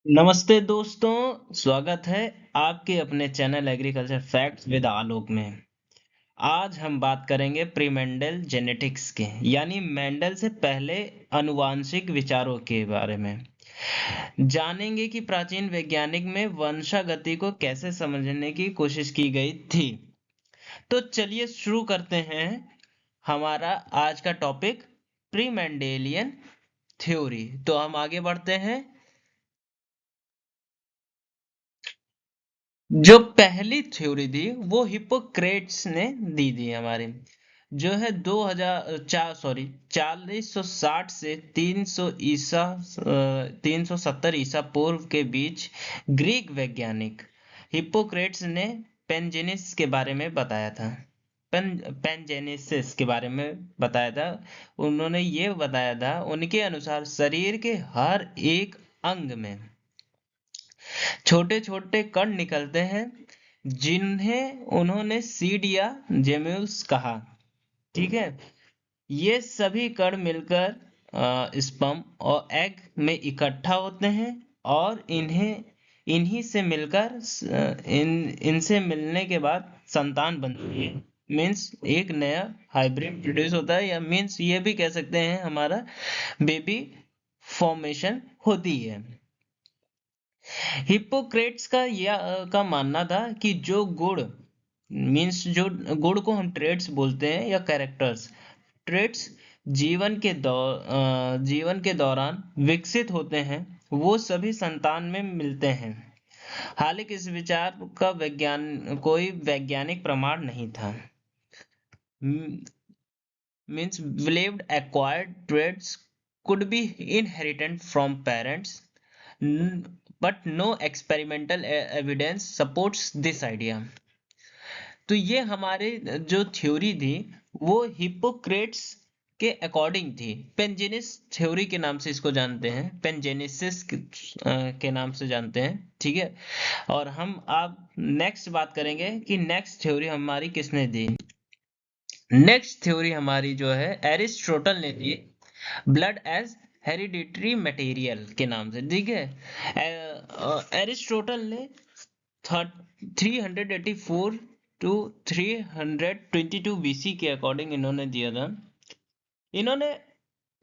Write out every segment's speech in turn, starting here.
नमस्ते दोस्तों, स्वागत है आपके अपने चैनल एग्रीकल्चर फैक्ट्स विद आलोक में। आज हम बात करेंगे प्री मेंडल जेनेटिक्स के यानी मेंडल से पहले आनुवांशिक विचारों के बारे में। जानेंगे कि प्राचीन वैज्ञानिक में वंशागति को कैसे समझने की कोशिश की गई थी। तो चलिए शुरू करते हैं हमारा आज का टॉपिक प्री मेंडेलियन थ्योरी। तो हम आगे बढ़ते हैं। जो पहली थ्योरी थी वो हिप्पोक्रेट्स ने दी थी हमारे, जो है 460 से 370 ईसा पूर्व के बीच ग्रीक वैज्ञानिक हिप्पोक्रेट्स ने पेनजेनिस के बारे में बताया था। पेनजेनेसिस के बारे में बताया था। उन्होंने ये बताया था, उनके अनुसार शरीर के हर एक अंग में छोटे छोटे कण निकलते हैं, जिन्हें उन्होंने सीड या जेम्यूल्स कहा। ठीक है। ये सभी कण मिलकर स्पर्म और एग में इकट्ठा होते हैं और इन्हीं से मिलकर इनसे मिलने के बाद संतान बनती है। मीन्स एक नया हाइब्रिड प्रोड्यूस होता है, या मीन्स ये भी कह सकते हैं हमारा बेबी फॉर्मेशन होती है। हिप्पोक्रेट्स का मानना था कि जो गुण मीन्स जो गुण को हम ट्रेड्स बोलते हैं या कैरेक्टर्स, ट्रेड्स जीवन के दौरान विकसित होते हैं, वो सभी संतान में मिलते हैं। हालांकि इस विचार का कोई वैज्ञानिक प्रमाण नहीं था। Means believed acquired traits could be inherited from parents, but no experimental evidence supports this idea. तो ये हमारे जो थ्योरी थी वो हिप्पोक्रेट्स के अकॉर्डिंग थी। पेनजेनिस थ्योरी के नाम से इसको जानते हैं, पेनजेनेसिस के नाम से जानते हैं। ठीक है। और हम अब नेक्स्ट बात करेंगे कि नेक्स्ट थ्योरी हमारी किसने दी। नेक्स्ट थ्योरी हमारी जो है एरिस्टोटल ने दी, ब्लड एज हेरिडिटरी मटेरियल के नाम से। ठीक है। एरिस्टोटल ने 384 टू 322 बीसी के अकॉर्डिंग इन्होंने दिया था। इन्होंने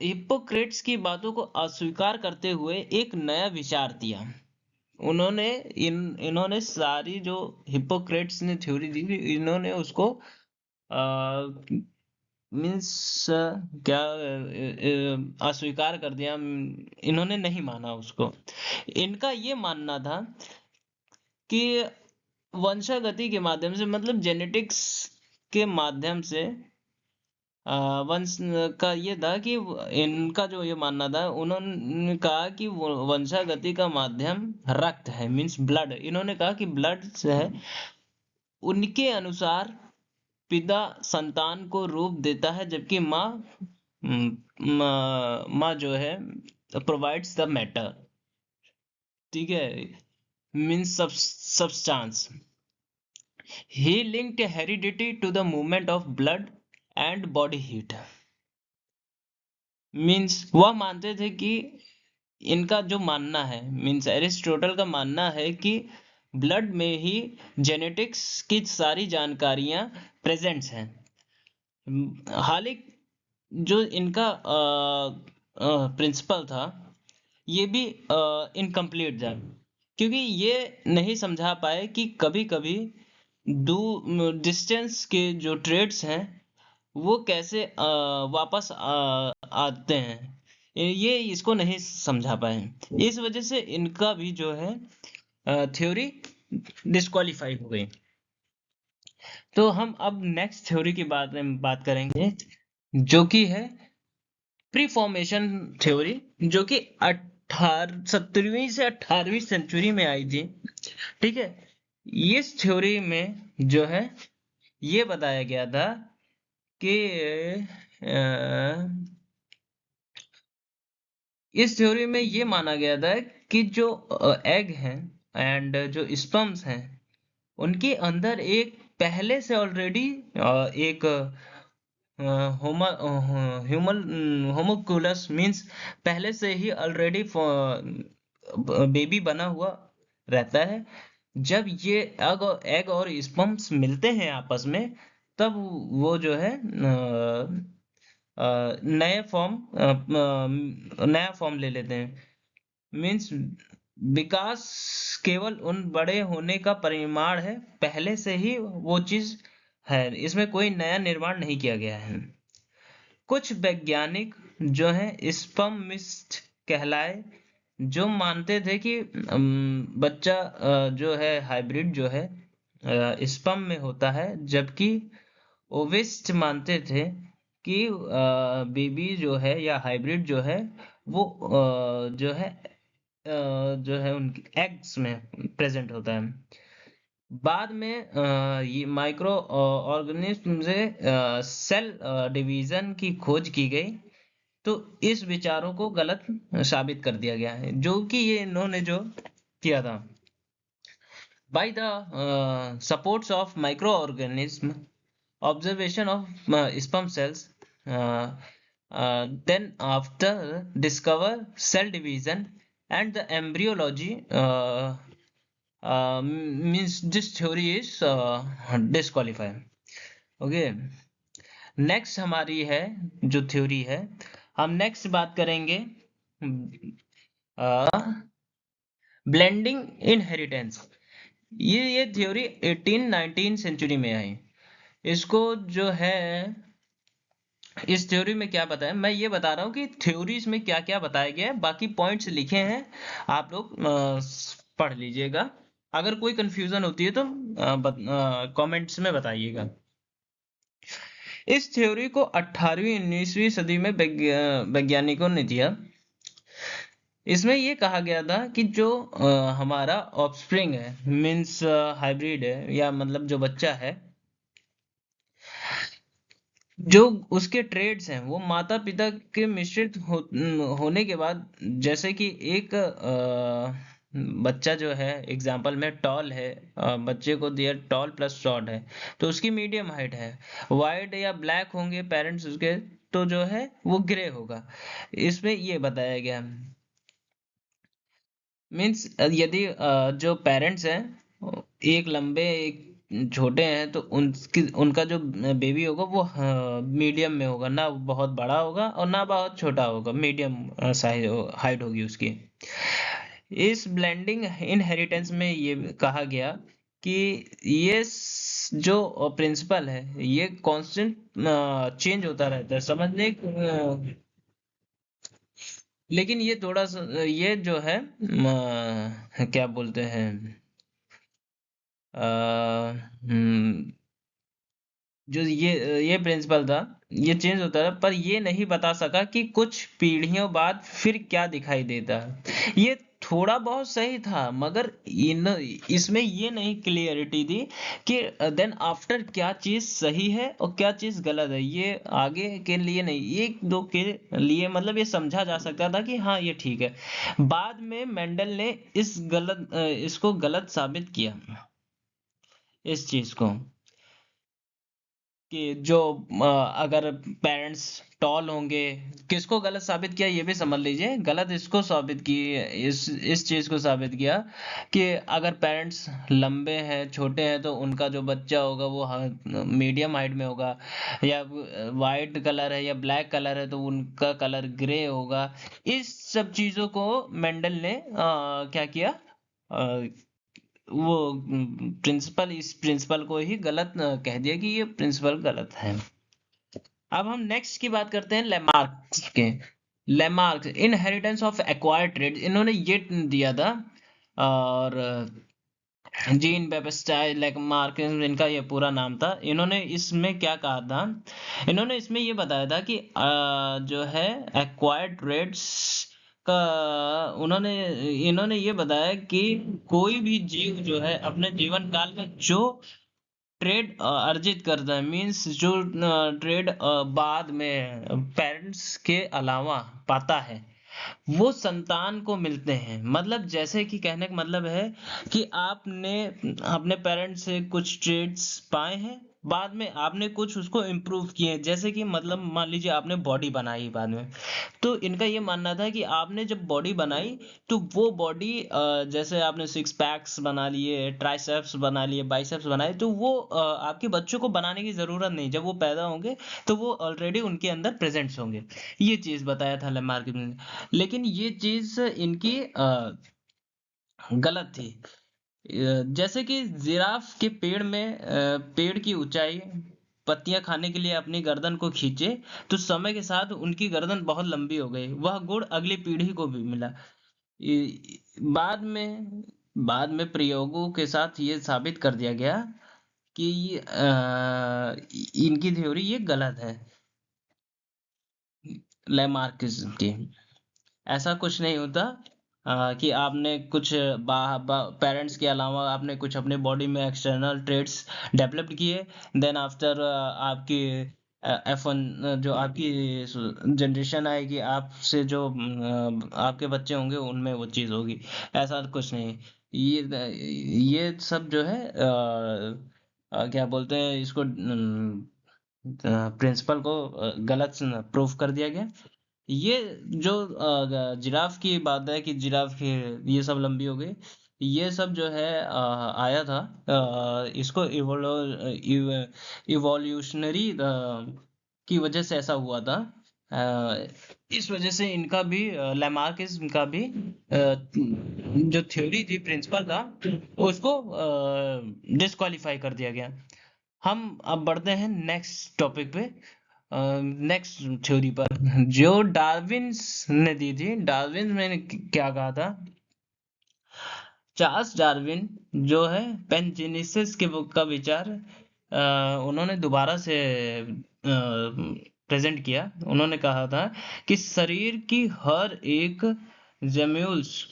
हिप्पोक्रेट्स की बातों को अस्वीकार करते हुए एक नया विचार दिया। इन्होंने सारी जो हिप्पोक्रेट्स ने थ्योरी दी थी, इन्होंने उसको मीन्स क्या अस्वीकार कर दिया। इन्होंने नहीं माना उसको। इनका ये मानना था कि वंशागति के माध्यम से, मतलब जेनेटिक्स के माध्यम से वंश का ये था कि इनका जो ये मानना था, उन्होंने कहा कि वंशागति का माध्यम रक्त है, मीन्स ब्लड। इन्होंने कहा कि ब्लड से है। उनके अनुसार पिता संतान को रूप देता है, जबकि माँ जो है प्रोवाइड्स द मैटर। ठीक है। Means substance. He linked heredity to the movement of blood and body heat. Means वह मानते थे कि इनका जो मानना है, मीन्स एरिस्टोटल का मानना है कि ब्लड में ही जेनेटिक्स की सारी जानकारियां प्रेजेंट्स हैं। हालांकि जो इनका प्रिंसिपल था, ये भी इनकम्प्लीट था, क्योंकि ये नहीं समझा पाए कि कभी कभी डिस्टेंस के जो ट्रेड्स हैं वो कैसे वापस आते हैं। ये इसको नहीं समझा पाए। इस वजह से इनका भी जो है थ्योरी डिस्क्वालीफाई हो गई। तो हम अब नेक्स्ट थ्योरी की बात करेंगे, जो कि है प्री फॉर्मेशन थ्योरी, जो कि 17वीं से 18वीं सेंचुरी में आई थी। ठीक है। इस थ्योरी में जो है ये बताया गया था कि इस थ्योरी में ये माना गया था कि जो एग हैं एंड जो स्पर्म्स हैं, उनके अंदर एक पहले से ऑलरेडी एक ह्यूमन होमोकुलस, मीन्स पहले से ही ऑलरेडी बेबी बना हुआ रहता है। जब ये एग और स्पर्म्स मिलते हैं आपस में, तब वो जो है नया फॉर्म ले लेते हैं। मीन्स विकास केवल उन बड़े होने का परिमाण है, पहले से ही वो चीज है, इसमें कोई नया निर्माण नहीं किया गया है। कुछ वैज्ञानिक जो है स्पर्मिस्ट कहलाए, जो मानते थे कि बच्चा जो है हाइब्रिड जो है स्पर्म में होता है, जबकि ओविस्ट मानते थे कि बेबी जो है या हाइब्रिड जो है वो जो है उनके एग्स में प्रेजेंट होता है। बाद में ये माइक्रो ऑर्गेनिज्म से सेल डिवीजन की खोज की गई, तो इस विचारों को गलत साबित कर दिया गया है, जो कि ये इन्होंने जो किया था। By the supports of microorganism, observation of sperm cells, uh, then after discover cell division and the embryology, means this theory is disqualified. Okay, next हमारी है जो थ्योरी है, हम नेक्स्ट बात करेंगे ब्लेंडिंग इनहेरिटेंस। ये थ्योरी 18-19 सेंचुरी में आई। इसको जो है इस थ्योरी में क्या बताया, मैं ये बता रहा हूँ कि थ्योरीज में क्या क्या बताया गया है, बाकी पॉइंट्स लिखे हैं, आप लोग पढ़ लीजिएगा। अगर कोई कंफ्यूजन होती है तो कमेंट्स में बताइएगा। इस थ्योरी को 18वीं 19वीं सदी में वैज्ञानिकों ने दिया। इसमें ये कहा गया था कि जो हमारा ऑफस्प्रिंग है, मीन्स हाइब्रिड है, या मतलब जो बच्चा है, जो उसके ट्रेड्स हैं वो माता पिता के मिश्रित होने के बाद, जैसे कि एक बच्चा जो है एग्जाम्पल में टॉल है, बच्चे को दिया टॉल प्लस शॉर्ट है, तो उसकी मीडियम हाइट है। वाइट या ब्लैक होंगे पेरेंट्स उसके, तो जो है वो ग्रे होगा। इसमें ये बताया गया। मीन्स यदि जो पेरेंट्स हैं एक लंबे एक छोटे हैं, तो उनका जो बेबी होगा वो मीडियम में होगा, ना बहुत बड़ा होगा और ना बहुत छोटा होगा, मीडियम साइज हाइट होगी उसकी। इस ब्लेंडिंग इनहेरिटेंस में ये कहा गया कि ये जो प्रिंसिपल है ये कांस्टेंट चेंज होता रहता है, समझने लेकिन ये थोड़ा सा ये जो है क्या बोलते हैं, अ, हम्म, जो ये प्रिंसिपल था, ये चेंज होता रहा, पर ये नहीं बता सका कि कुछ पीढ़ियों बाद फिर क्या दिखाई देता है। ये थोड़ा बहुत सही था, मगर इसमें ये नहीं क्लियरिटी थी कि देन आफ्टर क्या चीज सही है और क्या चीज गलत है। ये आगे के लिए नहीं, एक दो के लिए मतलब ये समझा जा सकता था कि हाँ ये ठीक है। बाद में मेंडल ने इसको गलत साबित किया, इस चीज को, कि जो अगर पेरेंट्स टॉल होंगे, किसको गलत साबित किया ये भी समझ लीजिए। गलत इसको साबित की, इस चीज को साबित किया कि अगर पेरेंट्स लंबे हैं छोटे हैं तो उनका जो बच्चा होगा वो मीडियम हाइट में होगा, या वाइट कलर है या ब्लैक कलर है तो उनका कलर ग्रे होगा। इस सब चीजों को मेंडल ने क्या किया, वो प्रिंसिपल इस प्रिंसिपल को ही गलत कह दिया कि ये प्रिंसिपल गलत है। अब हम नेक्स्ट की बात करते हैं लेमार्क्स के। Lamarck's inheritance of acquired trade, इन्होंने ये दिया था। और जीन बेबस्टाइल लेमार्क इनका ये पूरा नाम था। इन्होंने इसमें क्या कहा था, इन्होंने इसमें ये बताया था कि जो है एक्वायर्ड ट्रेड्स का, उन्होंने इन्होंने ये बताया कि कोई भी जीव जो है अपने जीवन काल में जो ट्रेड अर्जित करता है, मींस जो ट्रेड बाद में पेरेंट्स के अलावा पाता है, वो संतान को मिलते हैं। मतलब जैसे कि कहने का मतलब है कि आपने अपने पेरेंट्स से कुछ ट्रेड्स पाए हैं, बाद में आपने कुछ उसको इम्प्रूव किए, जैसे कि मतलब मान लीजिए आपने बॉडी बनाई बाद में, तो इनका ये मानना था कि आपने जब बॉडी बनाई तो वो बॉडी, जैसे आपने सिक्स पैक्स बना लिए, ट्राइसेप्स बना लिए, बाइसेप्स बनाए, तो वो आपके बच्चों को बनाने की जरूरत नहीं, जब वो पैदा होंगे तो वो ऑलरेडी उनके अंदर प्रेजेंट्स होंगे। ये चीज बताया था लेमार्क ने। लेकिन ये चीज इनकी गलत थी। जैसे कि जिराफ के पेड़ की ऊंचाई पत्तियां खाने के लिए अपनी गर्दन को खींचे, तो समय के साथ उनकी गर्दन बहुत लंबी हो गई। वह गुण अगली पीढ़ी को भी मिला। बाद में प्रयोगों के साथ ये साबित कर दिया गया कि इनकी थ्योरी ये गलत है, लैमार्किज्म की। ऐसा कुछ नहीं होता कि आपने कुछ पेरेंट्स के अलावा आपने कुछ अपने बॉडी में एक्सटर्नल ट्रेड्स डेवलप्ड किए, देन आफ्टर आपकी F1 जो आपकी जनरेशन आएगी, आपसे जो आपके बच्चे होंगे उनमें वो चीज़ होगी। ऐसा कुछ नहीं। ये सब जो है क्या बोलते हैं इसको, प्रिंसिपल को गलत प्रूफ कर दिया गया। ये जो जिराफ की बात है कि जिराफ की ये सब लंबी हो गई, ये सब जो है आया था, इसको इवोल्यूशनरी की वजह से ऐसा हुआ था। इस वजह से इनका भी लैमार्किज्म का भी जो थ्योरी थी, प्रिंसिपल था, उसको डिस्क्वालीफाई कर दिया गया। हम अब बढ़ते हैं नेक्स्ट टॉपिक पे, नेक्स्ट थ्योरी पर, जो डार्विन्स ने दी थी। डार्विन ने क्या कहा था? चार्ल्स डार्विन जो है पेनजेनेसिस के बुक का विचार उन्होंने दोबारा से प्रेजेंट किया। उन्होंने कहा था कि शरीर की हर एक जेम्यूल्स,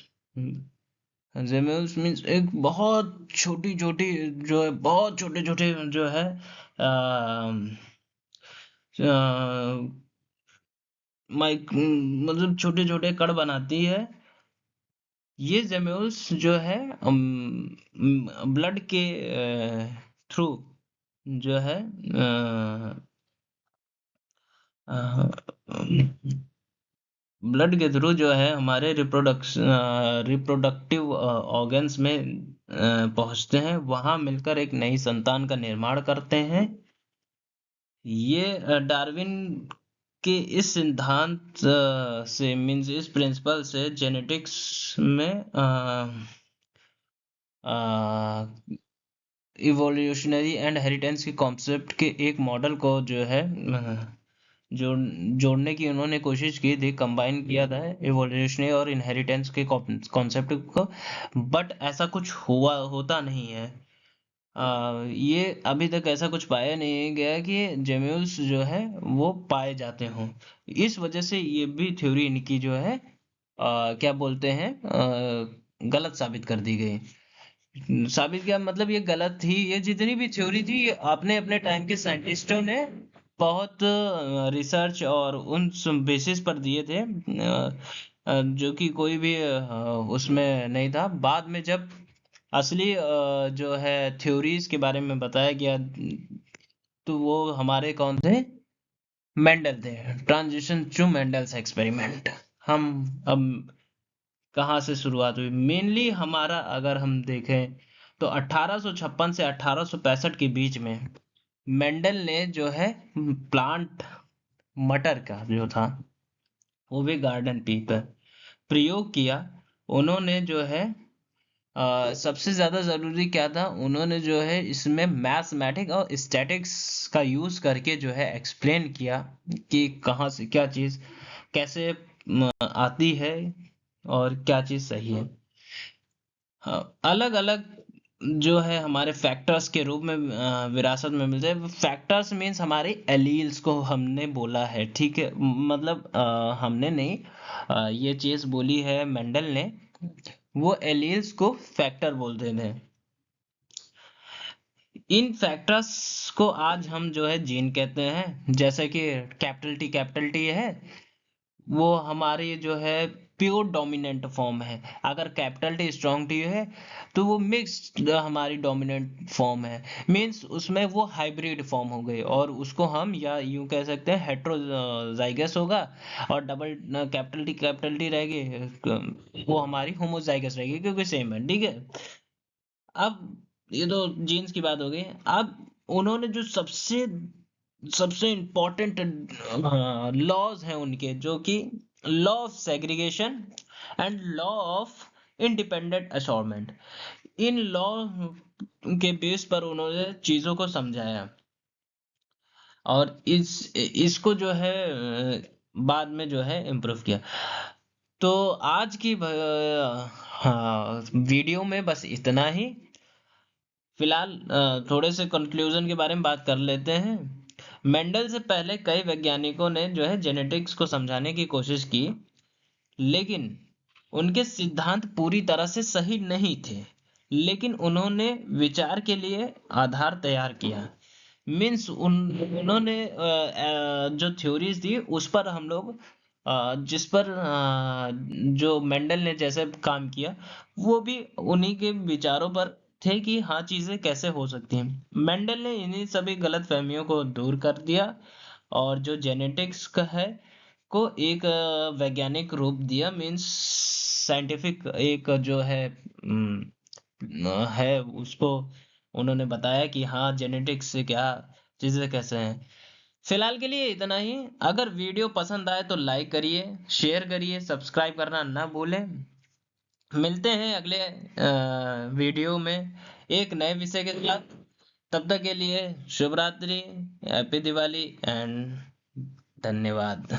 जेम्यूल्स मीन्स एक बहुत छोटी छोटी जो है, बहुत छोटे छोटे जो है माइक मतलब छोटे छोटे कण बनाती है। ये जेम्यूल्स जो है ब्लड के थ्रू जो है ब्लड के थ्रू जो है हमारे रिप्रोडक्टिव ऑर्गन्स में पहुंचते हैं, वहां मिलकर एक नई संतान का निर्माण करते हैं। ये डार्विन के इस सिद्धांत से, मीन्स इस प्रिंसिपल से, जेनेटिक्स में इवोल्यूशनरी एंड हेरिटेंस के कॉन्सेप्ट के एक मॉडल को जो है जोड़ने की उन्होंने कोशिश की थी, कंबाइन किया था इवोल्यूशनरी और इनहेरिटेंस के कॉन्सेप्ट को। बट ऐसा कुछ होता नहीं है। ये अभी तक ऐसा कुछ पाया नहीं गया कि जेम्यूल्स जो है वो पाए जाते हों। इस वजह से ये भी थ्योरी इनकी जो है क्या बोलते हैं, गलत साबित कर दी गई। साबित क्या मतलब, ये गलत थी। ये जितनी भी थ्योरी थी, ये आपने अपने टाइम के साइंटिस्टों ने बहुत रिसर्च और उन बेसिस पर दिए थे, जो कि कोई भी उसमें नहीं था। बाद में जब असली जो है थ्योरीज के बारे में बताया गया, तो वो हमारे कौन थे? मेंडल थे। Transition to Mendel's experiment. हम अब कहाँ से शुरुआत हुई? मेनली हमारा अगर हम देखें तो 1856 से 1865 के बीच में मेंडल ने जो है प्लांट मटर का जो था, वो भी गार्डन पी पर प्रयोग किया। उन्होंने जो है सबसे ज्यादा जरूरी क्या था, उन्होंने जो है इसमें मैथमेटिक और स्टैटिक्स का यूज करके जो है एक्सप्लेन किया कि कहाँ से क्या चीज कैसे आती है और क्या चीज सही है। अलग अलग जो है हमारे फैक्टर्स के रूप में विरासत में मिलते हैं। फैक्टर्स मीन्स हमारे एलील्स को हमने बोला है, ठीक है, मतलब हमने नहीं, ये चीज बोली है मेंडल ने। वो एलील्स को फैक्टर बोलते थे। इन फैक्टर्स को आज हम जो है जीन कहते हैं। जैसे कि कैपिटल टी है, वो हमारी जो है प्योर डोमिनेंट फॉर्म है। अगर कैपिटल टी स्ट्रॉन्ग टी है तो वो मिक्स्ड हमारी डोमिनेंट फॉर्म है, मीन्स उसमें वो हाइब्रिड फॉर्म हो गई, और उसको हम या यूं कह सकते हैं हेट्रोजाइगस होगा, और डबल कैपिटल टी रहेगी वो हमारी होमोजाइगस रहेगी, क्योंकि सेम है। ठीक है, अब ये तो जीन्स की बात हो गई। अब उन्होंने जो सबसे सबसे इम्पोर्टेंट लॉज हैं उनके, जो कि law of segregation and law of independent assortment, in law के बेस पर उन्होंने चीजों को समझाया, और इसको जो है बाद में जो है इम्प्रूव किया। तो आज की हाँ वीडियो में बस इतना ही। फिलहाल थोड़े से कंक्लूजन के बारे में बात कर लेते हैं। मेंडल से पहले कई वैज्ञानिकों ने जो है जेनेटिक्स को समझाने की कोशिश की, लेकिन उनके सिद्धांत पूरी तरह से सही नहीं थे, लेकिन उन्होंने विचार के लिए आधार तैयार किया। मीन्स उन्होंने जो थ्योरीज दी उस पर हम लोग जिस पर जो मेंडल ने जैसे काम किया, वो भी उन्हीं के विचारों पर थे कि हाँ चीजें कैसे हो सकती हैं। मेंडल ने इन्हीं सभी गलत फहमियों को दूर कर दिया, और जो जेनेटिक्स का है को एक वैज्ञानिक रूप दिया, मीन्स साइंटिफिक एक जो है उसको उन्होंने बताया कि हाँ जेनेटिक्स से क्या चीजें कैसे हैं। फिलहाल के लिए इतना ही। अगर वीडियो पसंद आए तो लाइक करिए, शेयर करिए, सब्सक्राइब करना ना भूलें। मिलते हैं अगले वीडियो में एक नए विषय के साथ। तब तक के लिए शुभ रात्रि, हैप्पी दिवाली एंड धन्यवाद।